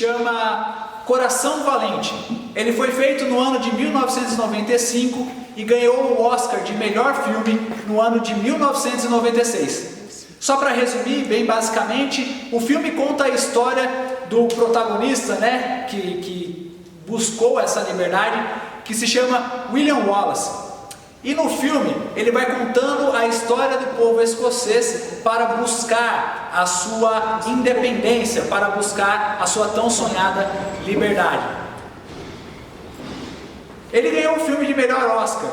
chama Coração Valente. Ele foi feito no ano de 1995 e ganhou o Oscar de melhor filme no ano de 1996. Só para resumir, bem basicamente, o filme conta a história do protagonista, né, que buscou essa liberdade, que se chama William Wallace. E no filme, ele vai contando a história do povo escocês para buscar a sua independência, para buscar a sua tão sonhada liberdade. Ele ganhou o filme de melhor Oscar.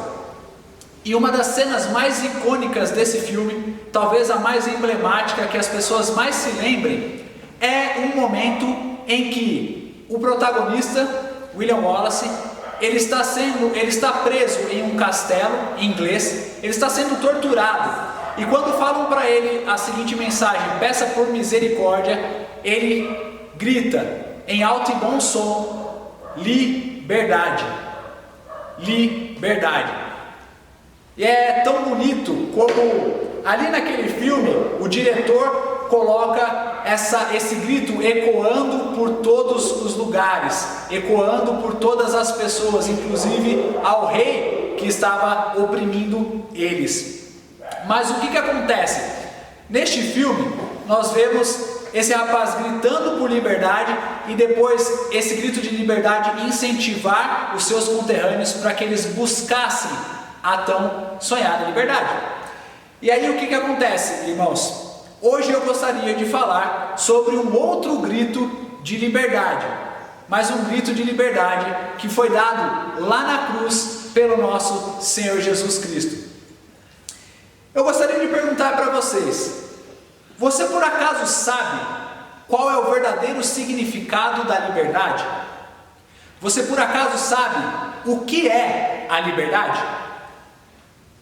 E uma das cenas mais icônicas desse filme, talvez a mais emblemática, que as pessoas mais se lembrem, é um momento em que o protagonista, William Wallace, ele está preso em um castelo inglês, ele está sendo torturado. E quando falam para ele a seguinte mensagem, peça por misericórdia, ele grita em alto e bom som, liberdade, liberdade. E é tão bonito como ali naquele filme o diretor coloca esse grito ecoando por todos os lugares, ecoando por todas as pessoas, inclusive ao rei que estava oprimindo eles. Mas o que acontece? Neste filme nós vemos esse rapaz gritando por liberdade e depois esse grito de liberdade incentivar os seus conterrâneos para que eles buscassem a tão sonhada liberdade. E aí o que acontece, irmãos? Hoje eu gostaria de falar sobre um outro grito de liberdade, mas um grito de liberdade que foi dado lá na cruz pelo nosso Senhor Jesus Cristo. Eu gostaria de perguntar para vocês, você por acaso sabe qual é o verdadeiro significado da liberdade? Você por acaso sabe o que é a liberdade?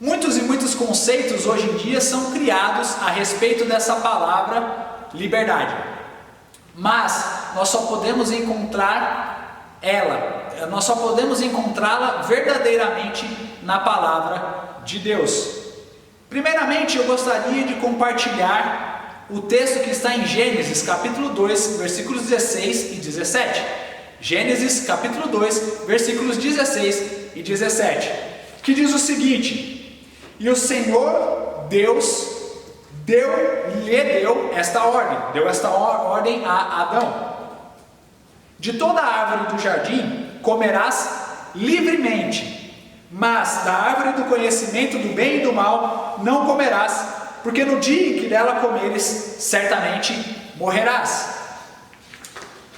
Muitos conceitos hoje em dia são criados a respeito dessa palavra liberdade, mas nós só podemos encontrá-la verdadeiramente na palavra de Deus. Primeiramente, eu gostaria de compartilhar o texto que está em Gênesis capítulo 2, versículos 16 e 17. Gênesis capítulo 2, versículos 16 e 17, que diz o seguinte: e o Senhor Deus lhe deu esta ordem a Adão: de toda a árvore do jardim comerás livremente, mas da árvore do conhecimento do bem e do mal não comerás, porque no dia em que dela comeres, certamente morrerás.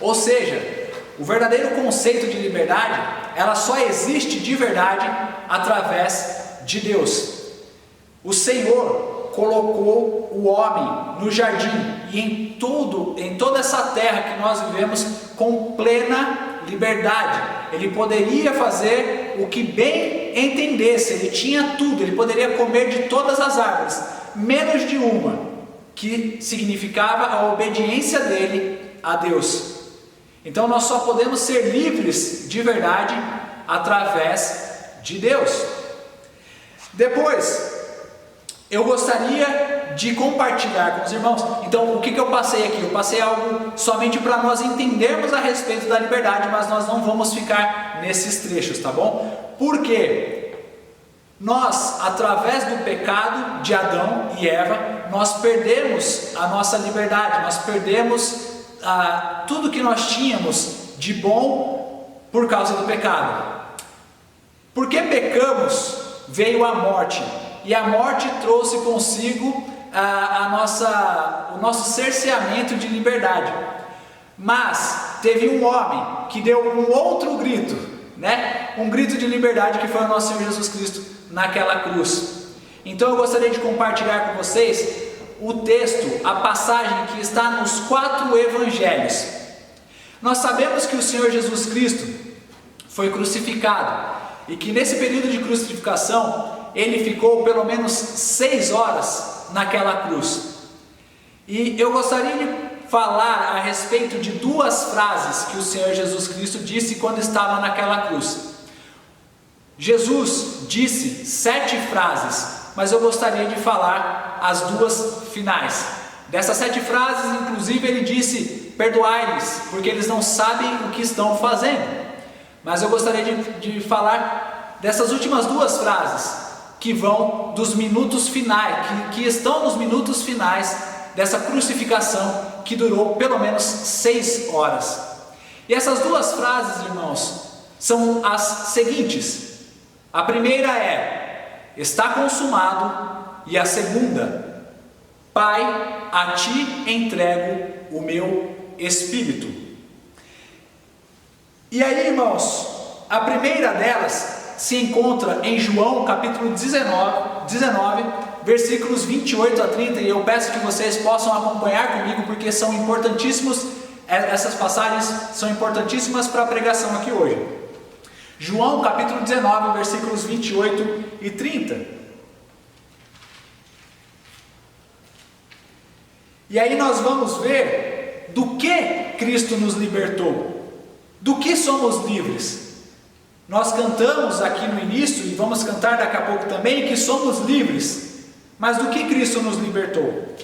Ou seja, o verdadeiro conceito de liberdade, ela só existe de verdade através de Deus. O Senhor colocou o homem no jardim e em toda essa terra que nós vivemos com plena liberdade. Ele poderia fazer o que bem entendesse, ele tinha tudo, ele poderia comer de todas as árvores, menos de uma, que significava a obediência dele a Deus. Então nós só podemos ser livres de verdade através de Deus. Depois, eu gostaria de compartilhar com os irmãos. Então, o que eu passei aqui? Eu passei algo somente para nós entendermos a respeito da liberdade, mas nós não vamos ficar nesses trechos, tá bom? Porque nós, através do pecado de Adão e Eva, nós perdemos a nossa liberdade, nós perdemos tudo que nós tínhamos de bom por causa do pecado. Porque pecamos, veio a morte. E a morte trouxe consigo o nosso cerceamento de liberdade. Mas teve um homem que deu um outro grito, né? Um grito de liberdade, que foi o nosso Senhor Jesus Cristo naquela cruz. Então eu gostaria de compartilhar com vocês o texto, a passagem que está nos 4 evangelhos. Nós sabemos que o Senhor Jesus Cristo foi crucificado e que nesse período de crucificação ele ficou pelo menos 6 horas naquela cruz. E eu gostaria de falar a respeito de 2 frases que o Senhor Jesus Cristo disse quando estava naquela cruz. Jesus disse 7 frases, mas eu gostaria de falar as 2 finais. Dessas 7 frases, inclusive, ele disse perdoai-lhes, porque eles não sabem o que estão fazendo. Mas eu gostaria de falar dessas últimas duas frases, que vão dos minutos finais, que estão nos minutos finais dessa crucificação, que durou pelo menos 6 horas. E essas duas frases, irmãos, são as seguintes. A primeira é: está consumado. E a segunda: Pai, a ti entrego o meu espírito. E aí, irmãos, a primeira delas se encontra em João capítulo 19, versículos 28 a 30, e eu peço que vocês possam acompanhar comigo, porque são importantíssimos, essas passagens são importantíssimas para a pregação aqui hoje. João capítulo 19, versículos 28 e 30. E aí nós vamos ver do que Cristo nos libertou, do que somos livres. Nós cantamos aqui no início, e vamos cantar daqui a pouco também, que somos livres. Mas do que Cristo nos libertou?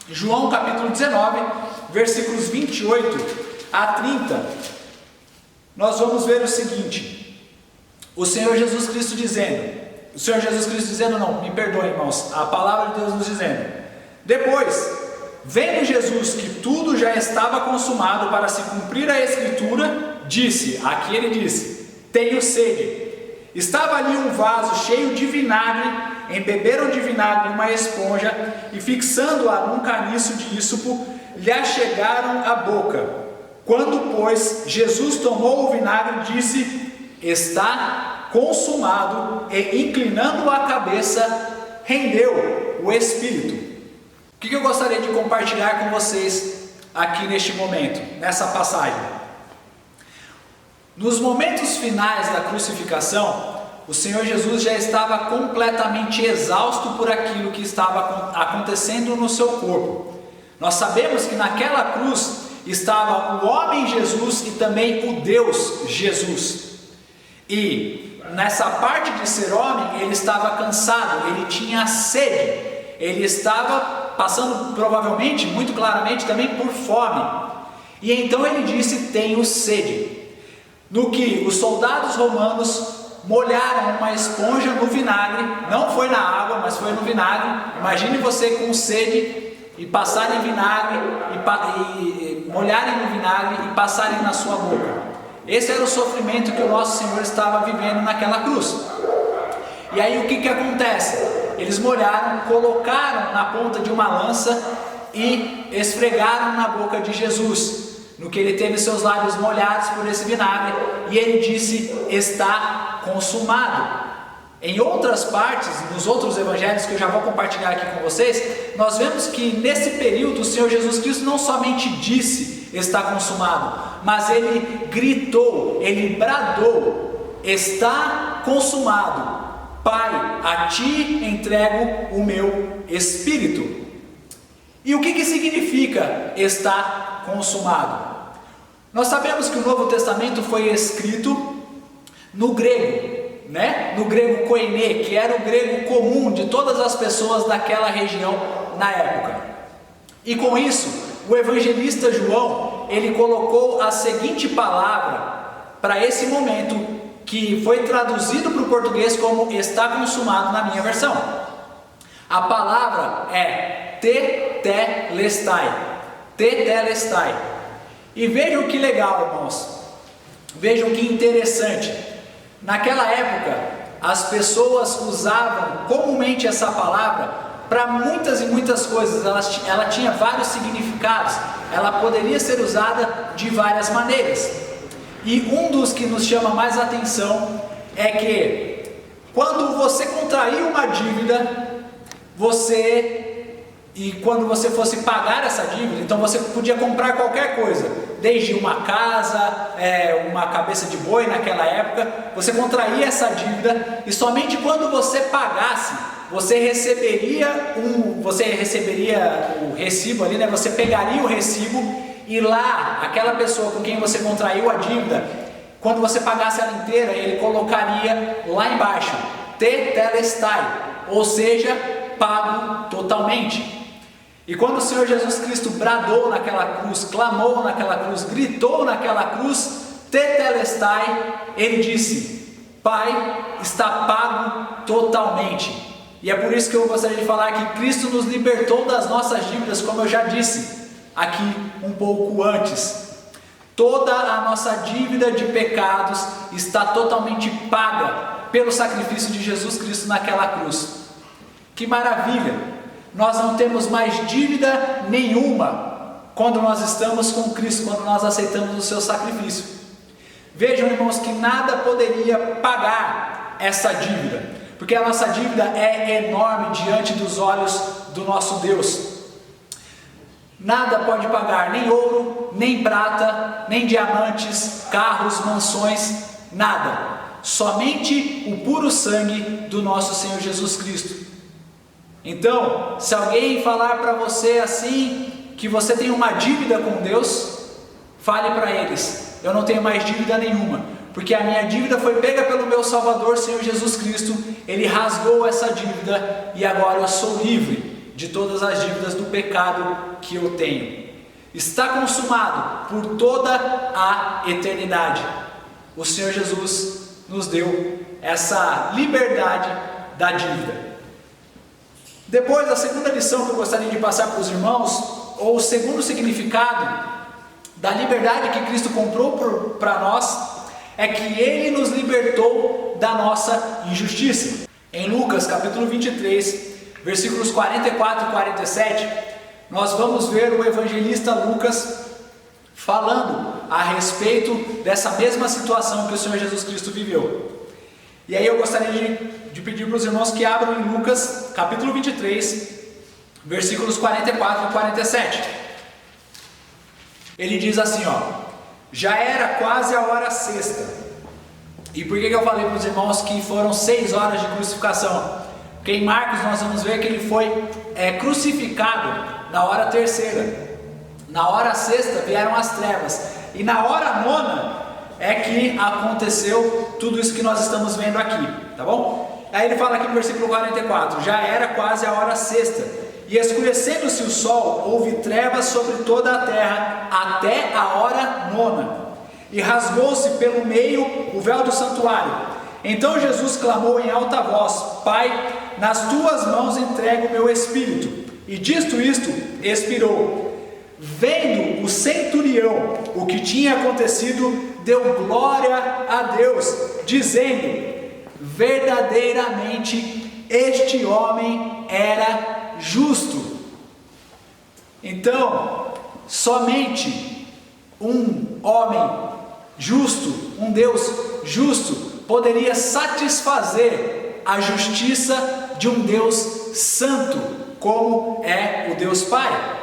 João capítulo 19, versículos 28 a 30. Nós vamos ver o seguinte: o Senhor Jesus Cristo dizendo, não, me perdoem, irmãos, a palavra de Deus nos dizendo: depois, vendo Jesus que tudo já estava consumado para se cumprir a Escritura, aqui ele disse: tenho sede. Estava ali um vaso cheio de vinagre, embeberam de vinagre uma esponja e, fixando-a num caniço de ísopo, lhe achegaram à boca. Quando, pois, Jesus tomou o vinagre, disse: está consumado, e, inclinando a cabeça, rendeu o Espírito. O que eu gostaria de compartilhar com vocês aqui neste momento, nessa passagem? Nos momentos finais da crucificação, o Senhor Jesus já estava completamente exausto por aquilo que estava acontecendo no seu corpo. Nós sabemos que naquela cruz estava o homem Jesus e também o Deus Jesus. E nessa parte de ser homem, ele estava cansado, ele tinha sede, ele estava passando provavelmente, muito claramente também, por fome. E então ele disse: tenho sede. No que os soldados romanos molharam uma esponja no vinagre, não foi na água, mas foi no vinagre. Imagine você com sede e passarem vinagre, e molharem no vinagre e passarem na sua boca. Esse era o sofrimento que o nosso Senhor estava vivendo naquela cruz. E aí o que acontece? Eles molharam, colocaram na ponta de uma lança e esfregaram na boca de Jesus, no que ele teve seus lábios molhados por esse vinagre, e ele disse: está consumado. Em outras partes, nos outros evangelhos que eu já vou compartilhar aqui com vocês, nós vemos que nesse período o Senhor Jesus Cristo não somente disse: está consumado, mas ele gritou, ele bradou: está consumado. Pai, a ti entrego o meu espírito. E o que significa está consumado? Nós sabemos que o Novo Testamento foi escrito no grego, no grego koiné, que era o grego comum de todas as pessoas daquela região na época. E com isso, o evangelista João, ele colocou a seguinte palavra para esse momento, que foi traduzido para o português como está consumado na minha versão. A palavra é tetelestai. Tetelestai. E vejam que legal, irmãos. Vejam que interessante. Naquela época, as pessoas usavam comumente essa palavra para muitas e muitas coisas. Ela tinha vários significados. Ela poderia ser usada de várias maneiras. E um dos que nos chama mais atenção é que quando você contraía uma dívida, quando você fosse pagar essa dívida, então você podia comprar qualquer coisa, desde uma casa, uma cabeça de boi naquela época. Você contraía essa dívida e somente quando você pagasse, você receberia o recibo ali, você pegaria o recibo, e lá, aquela pessoa com quem você contraiu a dívida, quando você pagasse ela inteira, ele colocaria lá embaixo, tetelestai, ou seja, pago totalmente. E quando o Senhor Jesus Cristo bradou naquela cruz, clamou naquela cruz, gritou naquela cruz, tetelestai, ele disse: Pai, está pago totalmente. E é por isso que eu gostaria de falar que Cristo nos libertou das nossas dívidas, como eu já disse aqui um pouco antes. Toda a nossa dívida de pecados está totalmente paga pelo sacrifício de Jesus Cristo naquela cruz. Que maravilha! Nós não temos mais dívida nenhuma quando nós estamos com Cristo, quando nós aceitamos o seu sacrifício. Vejam, irmãos, que nada poderia pagar essa dívida, porque a nossa dívida é enorme diante dos olhos do nosso Deus. Nada pode pagar, nem ouro, nem prata, nem diamantes, carros, mansões, nada. Somente o puro sangue do nosso Senhor Jesus Cristo. Então, se alguém falar para você assim, que você tem uma dívida com Deus, fale para eles: eu não tenho mais dívida nenhuma, porque a minha dívida foi pega pelo meu Salvador, Senhor Jesus Cristo. Ele rasgou essa dívida e agora eu sou livre de todas as dívidas do pecado que eu tenho. Está consumado por toda a eternidade. O Senhor Jesus nos deu essa liberdade da dívida. Depois, a segunda lição que eu gostaria de passar para os irmãos, ou o segundo significado da liberdade que Cristo comprou para nós, é que Ele nos libertou da nossa injustiça. Em Lucas capítulo 23, versículos 44 e 47, nós vamos ver o evangelista Lucas falando a respeito dessa mesma situação que o Senhor Jesus Cristo viveu. E aí eu gostaria de pedir para os irmãos que abram em Lucas capítulo 23, versículos 44 e 47. Ele diz assim, já era quase a hora sexta. E por que eu falei para os irmãos que foram 6 horas de crucificação? Porque em Marcos nós vamos ver que ele foi crucificado na hora terceira. Na hora sexta vieram as trevas. E na hora nona é que aconteceu tudo isso que nós estamos vendo aqui, tá bom? Aí ele fala aqui no versículo 44, já era quase a hora sexta, e escurecendo-se o sol, houve trevas sobre toda a terra, até a hora nona, e rasgou-se pelo meio o véu do santuário. Então Jesus clamou em alta voz: Pai, nas tuas mãos entrego o meu espírito. E dito isto, expirou. Vendo o centurião o que tinha acontecido, deu glória a Deus, dizendo: verdadeiramente este homem era justo. Então, somente um homem justo, um Deus justo, poderia satisfazer a justiça de um Deus santo, como é o Deus Pai.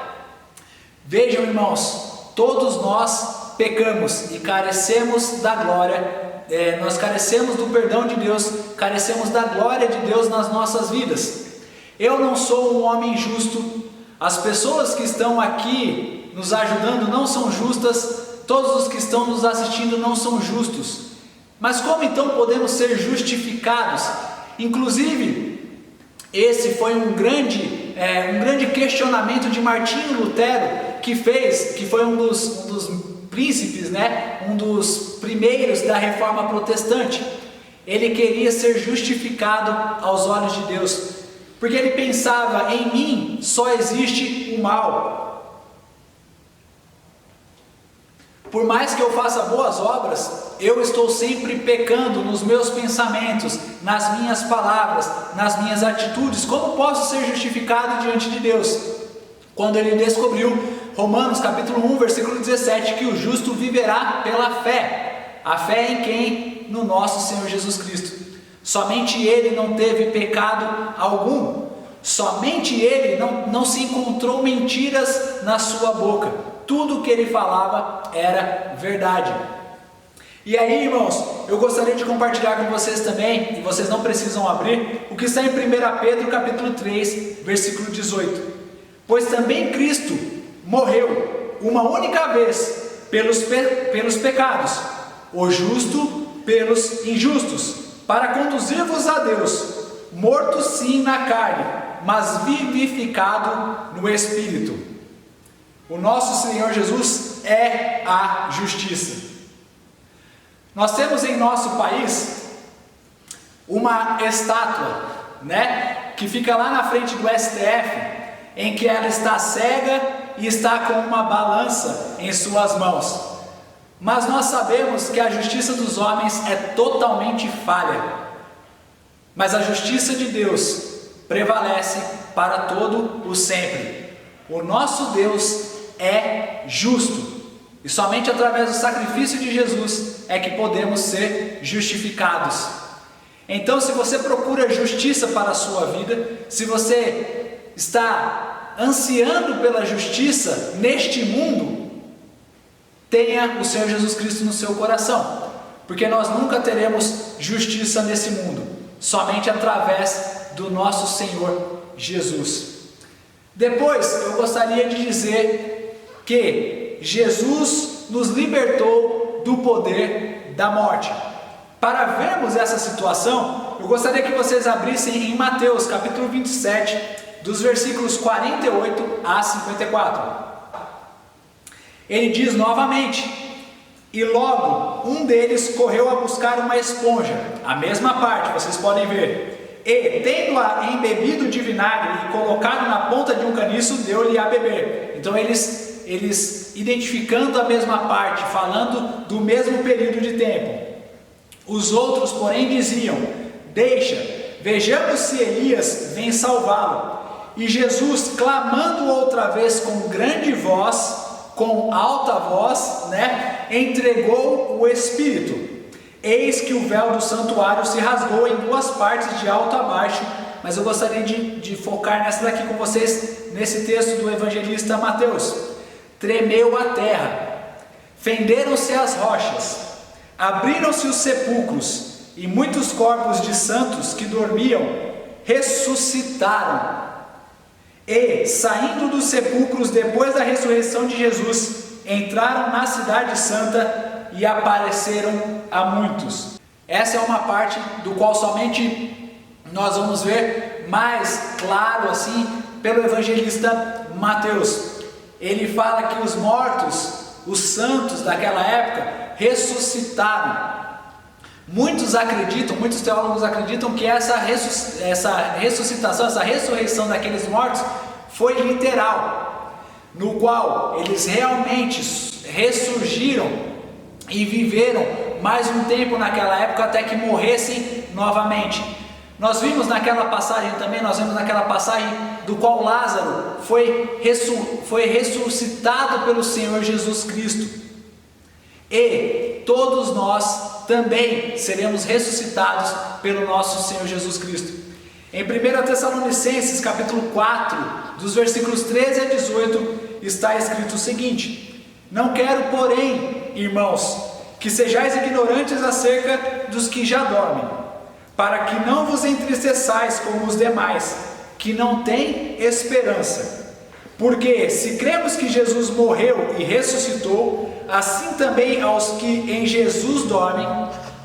Vejam, irmãos, todos nós pecamos e carecemos da glória, nós carecemos do perdão de Deus, carecemos da glória de Deus nas nossas vidas. Eu não sou um homem justo, as pessoas que estão aqui nos ajudando não são justas, todos os que estão nos assistindo não são justos. Mas como então podemos ser justificados? Inclusive, esse foi um grande questionamento de Martinho Lutero, que foi um dos príncipes, um dos primeiros da reforma protestante. Ele queria ser justificado aos olhos de Deus, porque ele pensava: em mim só existe o mal. Por mais que eu faça boas obras, eu estou sempre pecando nos meus pensamentos, nas minhas palavras, nas minhas atitudes. Como posso ser justificado diante de Deus? Quando ele descobriu, Romanos capítulo 1, versículo 17, que o justo viverá pela fé. A fé em quem? No nosso Senhor Jesus Cristo. Somente Ele não teve pecado algum. Somente Ele não se encontrou mentiras na sua boca. Tudo que Ele falava era verdade. E aí, irmãos, eu gostaria de compartilhar com vocês também, e vocês não precisam abrir, o que está em 1 Pedro capítulo 3, versículo 18. Pois também Cristo morreu uma única vez pelos pecados, o justo pelos injustos, para conduzir-vos a Deus, mortos sim na carne, mas vivificado no Espírito. O nosso Senhor Jesus é a justiça. Nós temos em nosso país uma estátua, que fica lá na frente do STF, em que ela está cega e está com uma balança em suas mãos. Mas nós sabemos que a justiça dos homens é totalmente falha, mas a justiça de Deus prevalece para todo o sempre. O nosso Deus é justo, e somente através do sacrifício de Jesus é que podemos ser justificados. Então, se você procura justiça para a sua vida, se você está ansiando pela justiça neste mundo, tenha o Senhor Jesus Cristo no seu coração, porque nós nunca teremos justiça nesse mundo, somente através do nosso Senhor Jesus. Depois, eu gostaria de dizer que Jesus nos libertou do poder da morte. Para vermos essa situação, eu gostaria que vocês abrissem em Mateus capítulo 27, dos versículos 48 a 54. Ele diz novamente: e logo um deles correu a buscar uma esponja, a mesma parte, vocês podem ver, e tendo-a embebido de vinagre e colocado na ponta de um caniço, deu-lhe a beber. Então eles identificando a mesma parte, falando do mesmo período de tempo. Os outros, porém, diziam: deixa, vejamos se Elias vem salvá-lo. E Jesus, clamando outra vez com grande voz, com alta voz, entregou o Espírito. Eis que o véu do santuário se rasgou em duas partes, de alto a baixo. Mas eu gostaria de focar nessa daqui com vocês, nesse texto do evangelista Mateus. Tremeu a terra, fenderam-se as rochas, abriram-se os sepulcros, e muitos corpos de santos que dormiam ressuscitaram. E, saindo dos sepulcros depois da ressurreição de Jesus, entraram na cidade santa e apareceram a muitos. Essa é uma parte do qual somente nós vamos ver mais claro assim pelo evangelista Mateus. Ele fala que os mortos, os santos daquela época, ressuscitaram. Muitos teólogos acreditam que essa ressuscitação, essa ressurreição daqueles mortos foi literal, no qual eles realmente ressurgiram e viveram mais um tempo naquela época até que morressem novamente. Nós vimos naquela passagem do qual Lázaro foi ressuscitado pelo Senhor Jesus Cristo. E todos nós também seremos ressuscitados pelo nosso Senhor Jesus Cristo. Em 1 Tessalonicenses capítulo 4, dos versículos 13 a 18, está escrito o seguinte: não quero, porém, irmãos, que sejais ignorantes acerca dos que já dormem, para que não vos entristeçais como os demais, que não têm esperança. Porque se cremos que Jesus morreu e ressuscitou, assim também aos que em Jesus dormem,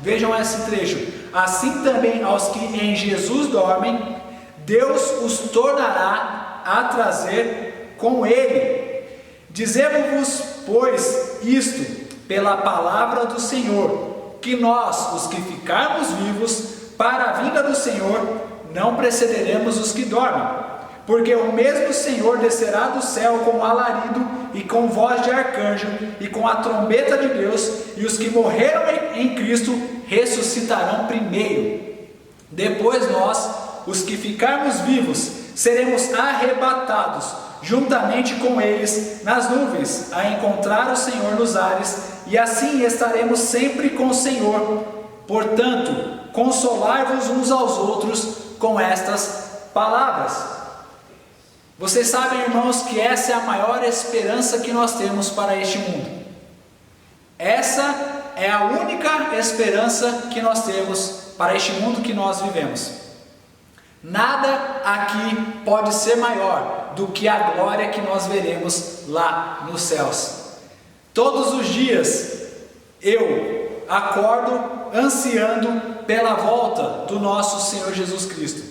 vejam esse trecho, assim também aos que em Jesus dormem, Deus os tornará a trazer com Ele. Dizemos-vos, pois, isto, pela palavra do Senhor, que nós, os que ficarmos vivos, para a vinda do Senhor, não precederemos os que dormem. Porque o mesmo Senhor descerá do céu com alarido e com voz de arcanjo e com a trombeta de Deus, e os que morreram em Cristo ressuscitarão primeiro. Depois nós, os que ficarmos vivos, seremos arrebatados juntamente com eles nas nuvens, a encontrar o Senhor nos ares, e assim estaremos sempre com o Senhor. Portanto, consolai-vos uns aos outros com estas palavras. Vocês sabem, irmãos, que essa é a maior esperança que nós temos para este mundo. Essa é a única esperança que nós temos para este mundo que nós vivemos. Nada aqui pode ser maior do que a glória que nós veremos lá nos céus. Todos os dias eu acordo ansiando pela volta do nosso Senhor Jesus Cristo.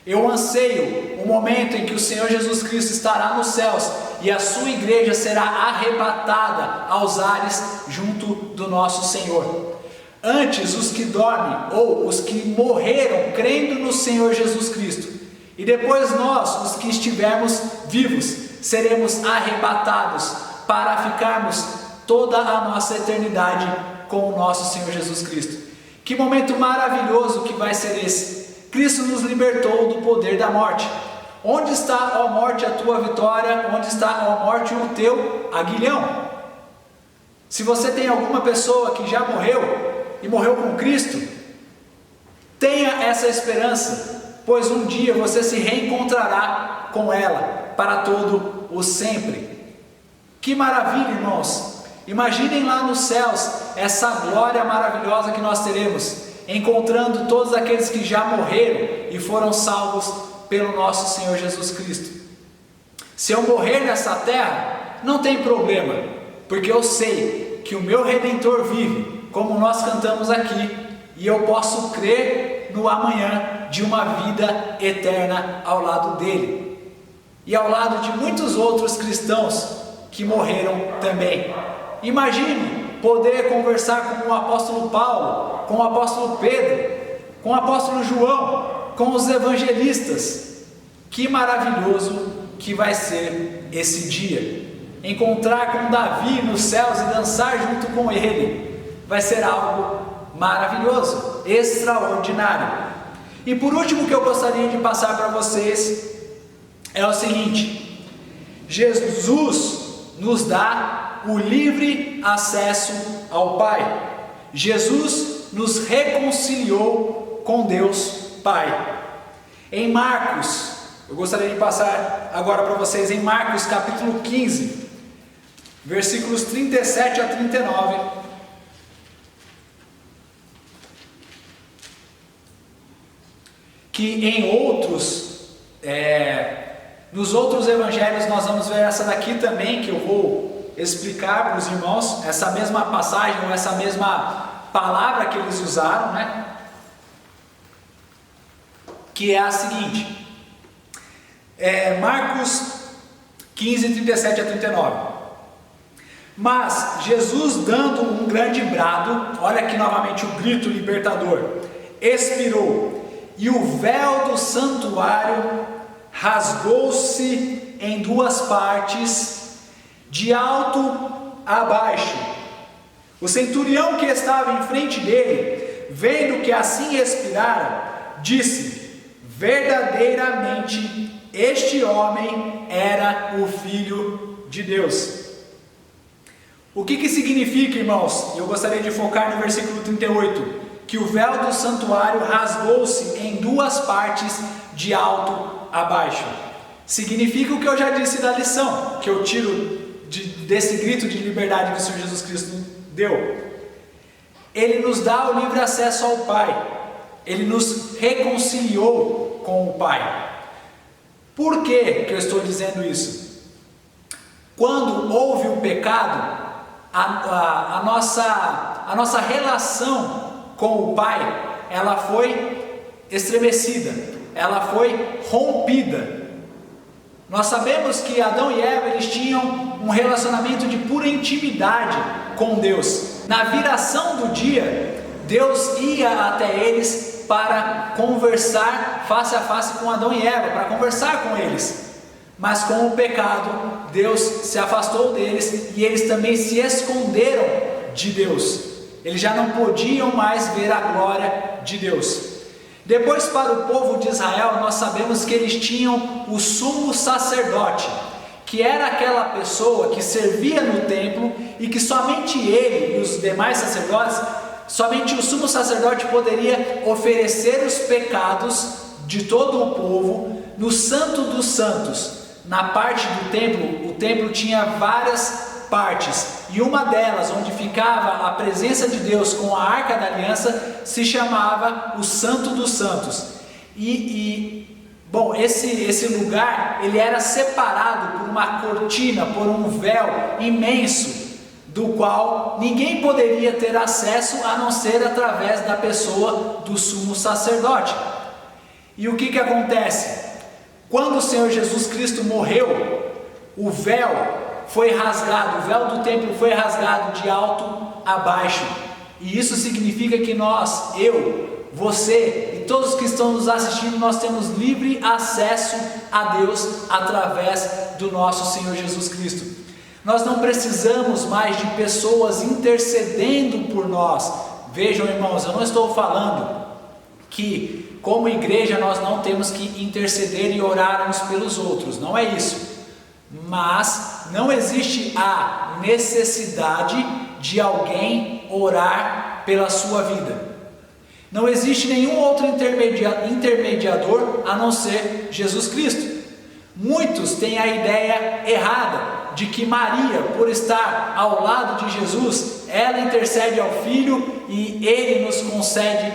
Eu anseio o momento em que o Senhor Jesus Cristo estará nos céus e a sua igreja será arrebatada aos ares junto do nosso Senhor. Antes, os que dormem ou os que morreram crendo no Senhor Jesus Cristo, e depois nós, os que estivermos vivos, seremos arrebatados para ficarmos toda a nossa eternidade com o nosso Senhor Jesus Cristo. Que momento maravilhoso que vai ser esse! Cristo nos libertou do poder da morte. Onde está, ó morte, a tua vitória? Onde está, ó morte, o teu aguilhão? Se você tem alguma pessoa que já morreu e morreu com Cristo, tenha essa esperança, pois um dia você se reencontrará com ela para todo o sempre. Que maravilha, irmãos! Imaginem lá nos céus essa glória maravilhosa que nós teremos, encontrando todos aqueles que já morreram e foram salvos pelo nosso Senhor Jesus Cristo. Se eu morrer nessa terra, não tem problema, porque eu sei que o meu Redentor vive, como nós cantamos aqui, e eu posso crer no amanhã de uma vida eterna ao lado dele, e ao lado de muitos outros cristãos que morreram também. Imagine poder conversar com o apóstolo Paulo, com o apóstolo Pedro, com o apóstolo João, com os evangelistas. Que maravilhoso que vai ser esse dia. Encontrar com Davi nos céus e dançar junto com ele vai ser algo maravilhoso, extraordinário. E por último que eu gostaria de passar para vocês é o seguinte: Jesus nos dá o livre acesso ao Pai. Jesus nos reconciliou com Deus Pai. Em Marcos, eu gostaria de passar agora para vocês em Marcos capítulo 15, versículos 37 a 39. Que em outros, nos outros evangelhos nós vamos ver essa daqui também, que eu vou explicar para os irmãos, essa mesma passagem, ou essa mesma palavra que eles usaram, né? Que é a seguinte, Marcos 15, 37 a 39. Mas Jesus, dando um grande brado, olha aqui novamente o grito libertador, expirou, e o véu do santuário rasgou-se em duas partes, de alto a baixo. O centurião que estava em frente dele, vendo que assim expirara, disse: verdadeiramente este homem era o Filho de Deus. O que significa, irmãos? Eu gostaria de focar no versículo 38, que o véu do santuário rasgou-se em duas partes, de alto a baixo. Significa o que eu já disse da lição, que eu tiro desse grito de liberdade que o Senhor Jesus Cristo deu. Ele nos dá o livre acesso ao Pai. Ele nos reconciliou com o Pai. Por que eu estou dizendo isso? Quando houve o pecado, a nossa relação com o Pai, ela foi estremecida, ela foi rompida. Nós sabemos que Adão e Eva, eles tinham um relacionamento de pura intimidade com Deus. Na viração do dia, Deus ia até eles para conversar face a face com Adão e Eva, para conversar com eles. Mas com o pecado, Deus se afastou deles e eles também se esconderam de Deus. Eles já não podiam mais ver a glória de Deus. Depois, para o povo de Israel, nós sabemos que eles tinham o sumo sacerdote, que era aquela pessoa que servia no templo e que somente ele e os demais sacerdotes, somente o sumo sacerdote poderia oferecer os pecados de todo o povo no Santo dos Santos. Na parte do templo, o templo tinha várias partes, e uma delas, onde ficava a presença de Deus com a Arca da Aliança, se chamava o Santo dos Santos. Bom, esse lugar, ele era separado por uma cortina, por um véu imenso, do qual ninguém poderia ter acesso a não ser através da pessoa do sumo sacerdote. E o que acontece? Quando o Senhor Jesus Cristo morreu, o véu foi rasgado, o véu do templo foi rasgado de alto a baixo. E isso significa que nós, eu, você e todos que estão nos assistindo, nós temos livre acesso a Deus através do nosso Senhor Jesus Cristo. Nós não precisamos mais de pessoas intercedendo por nós. Vejam, irmãos, eu não estou falando que como igreja nós não temos que interceder e orar uns pelos outros, não é isso. Mas não existe a necessidade de alguém orar pela sua vida. Não existe nenhum outro intermediador a não ser Jesus Cristo. Muitos têm a ideia errada de que Maria, por estar ao lado de Jesus, ela intercede ao Filho e Ele nos concede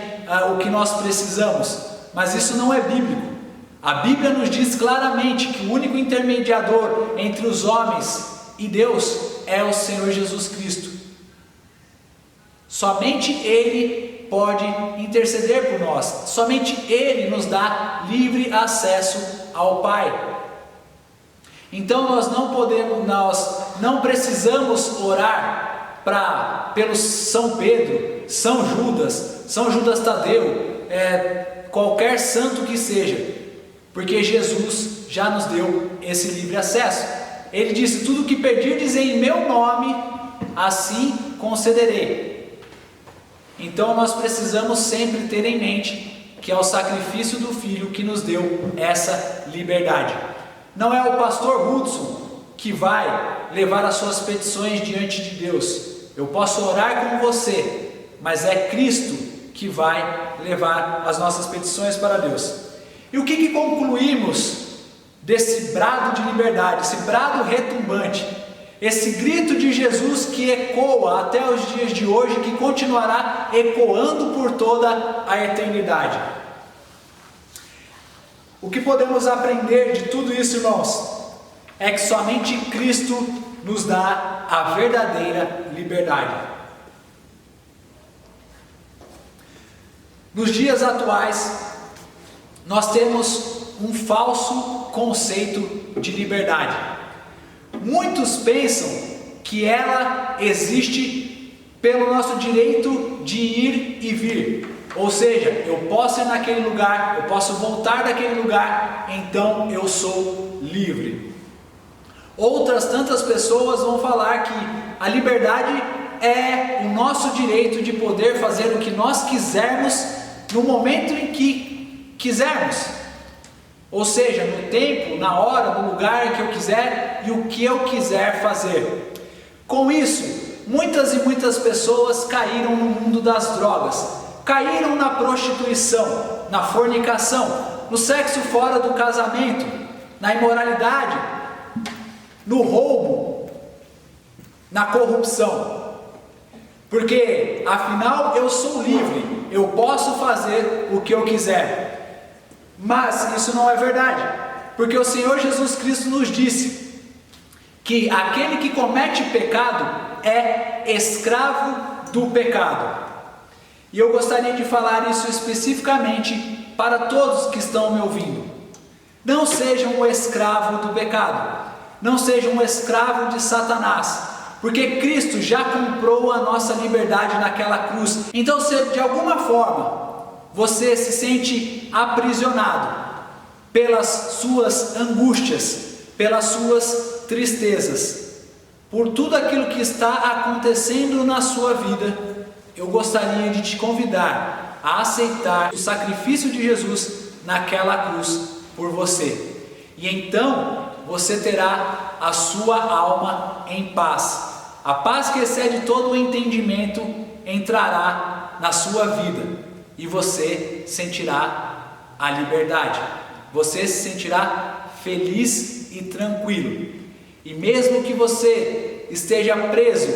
o que nós precisamos. Mas isso não é bíblico. A Bíblia nos diz claramente que o único intermediador entre os homens e Deus é o Senhor Jesus Cristo. Somente Ele pode interceder por nós. Somente Ele nos dá livre acesso ao Pai. Então nós não precisamos orar pelo São Pedro, São Judas Tadeu, qualquer santo que seja, porque Jesus já nos deu esse livre acesso. Ele disse: tudo que pedirdes em meu nome, assim concederei. Então nós precisamos sempre ter em mente que é o sacrifício do Filho que nos deu essa liberdade. Não é o pastor Hudson que vai levar as suas petições diante de Deus. Eu posso orar com você, mas é Cristo que vai levar as nossas petições para Deus. E o que concluímos desse brado de liberdade, esse brado retumbante, esse grito de Jesus que ecoa até os dias de hoje, que continuará ecoando por toda a eternidade? O que podemos aprender de tudo isso, irmãos, é que somente Cristo nos dá a verdadeira liberdade. Nos dias atuais, nós temos um falso conceito de liberdade. Muitos pensam que ela existe pelo nosso direito de ir e vir. Ou seja, eu posso ir naquele lugar, eu posso voltar daquele lugar, então eu sou livre. Outras tantas pessoas vão falar que a liberdade é o nosso direito de poder fazer o que nós quisermos no momento em que quisermos. Ou seja, no tempo, na hora, no lugar que eu quiser e o que eu quiser fazer. Com isso, muitas e muitas pessoas caíram no mundo das drogas. Caíram na prostituição, na fornicação, no sexo fora do casamento, na imoralidade, no roubo, na corrupção. Porque, afinal, eu sou livre, eu posso fazer o que eu quiser. Mas isso não é verdade, porque o Senhor Jesus Cristo nos disse que aquele que comete pecado é escravo do pecado. E eu gostaria de falar isso especificamente para todos que estão me ouvindo. Não seja um escravo do pecado, não seja um escravo de Satanás, porque Cristo já comprou a nossa liberdade naquela cruz. Então, se de alguma forma você se sente aprisionado pelas suas angústias, pelas suas tristezas, por tudo aquilo que está acontecendo na sua vida, eu gostaria de te convidar a aceitar o sacrifício de Jesus naquela cruz por você. E então você terá a sua alma em paz. A paz que excede todo o entendimento entrará na sua vida e você sentirá a liberdade. Você se sentirá feliz e tranquilo. E mesmo que você esteja preso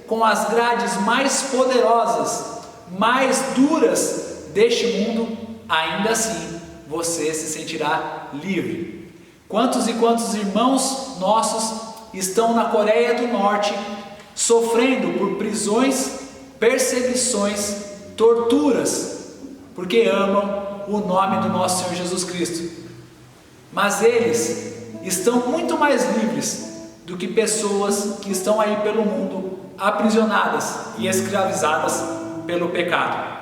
com as grades mais poderosas, mais duras deste mundo, ainda assim você se sentirá livre. Quantos e quantos irmãos nossos estão na Coreia do Norte sofrendo por prisões, perseguições, torturas, porque amam o nome do nosso Senhor Jesus Cristo. Mas eles estão muito mais livres do que pessoas que estão aí pelo mundo aprisionadas e escravizadas pelo pecado.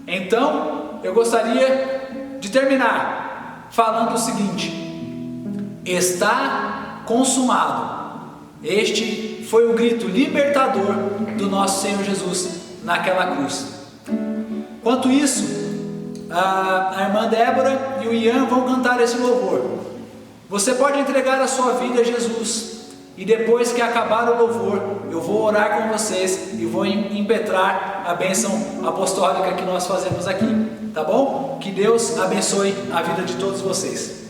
Então, eu gostaria de terminar falando o seguinte: está consumado. Este foi o grito libertador do nosso Senhor Jesus naquela cruz. Quanto isso, a irmã Débora e o Ian vão cantar esse louvor. Você pode entregar a sua vida a Jesus, e depois que acabar o louvor, eu vou orar com vocês e vou impetrar a bênção apostólica que nós fazemos aqui, tá bom? Que Deus abençoe a vida de todos vocês.